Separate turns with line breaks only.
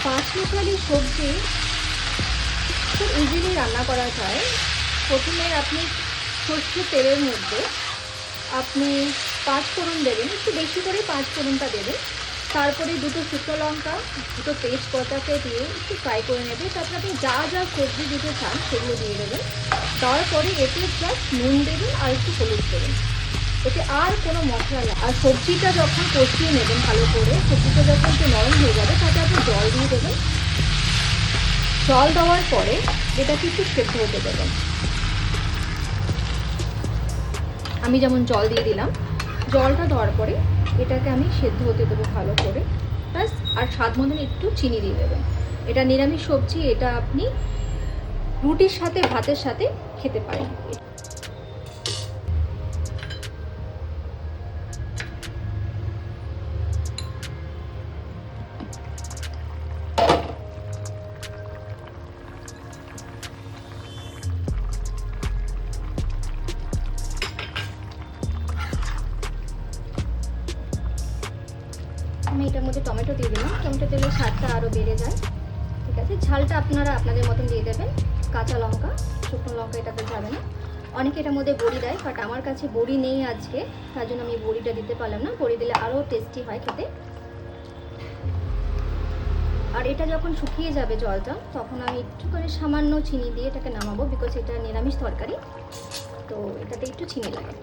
পাঁচমিশালি সবজি খুব ইজিলি রান্না করা যায়। প্রথমে আপনি সর্ষের তেলের মধ্যে আপনি 5 ফোড়ন দেবেন, একটু বেশি করে 5 ফোড়নটা দেবেন। তারপরে 2টো শুকনো লঙ্কা, 2টো তেজপাতাকে দিয়ে একটু ফ্রাই করে নেবেন। তারপরে আপনি যা যা সবজি দিতে চান সেগুলো দিয়ে দেবেন। তারপরে এতে জাস্ট নুন দেবেন আর একটু হলুদ দেবেন, এতে আর কোনো মশলা না। আর সবজিটা যখন কষিয়ে নেবেন ভালো করে, সবজিটা যখন একটু নরম হয়ে যাবে তাতে আপনি জল দিয়ে দেবেন। জল দেওয়ার পরে এটাকে একটু সেদ্ধ হতে দেবেন। আমি যেমন জল দিয়ে দিলাম, জলটা দেওয়ার পরে এটাকে আমি সেদ্ধ হতে দেবো ভালো করে। ব্যাস, আর স্বাদ মতন একটু চিনি দিয়ে দেবেন। এটা নিরামিষ সবজি, এটা আপনি রুটির সাথে ভাতের সাথে খেতে পারেন। আমি এটার মধ্যে টমেটো দিয়ে দিলাম, টমেটো দিলে স্বাদটা আরও বেড়ে যায়। ঠিক আছে, ঝালটা আপনারা আপনাদের মতন দিয়ে দেবেন। কাঁচা লঙ্কা, শুকনো লঙ্কা এটাতে যাবে না। অনেকে এটার মধ্যে বড়ি দেয়, বাট আমার কাছে বড়ি নেই আজকে, তার জন্য আমি বড়িটা দিতে পারলাম না। বড়ি দিলে আরও টেস্টি হয় খেতে। আর এটা যখন শুকিয়ে যাবে জলটা, তখন আমি একটুখানি সামান্য চিনি দিয়ে এটাকে নামাবো, বিকজ এটা নিরামিষ তরকারি, তো এটাতে একটু চিনি লাগে।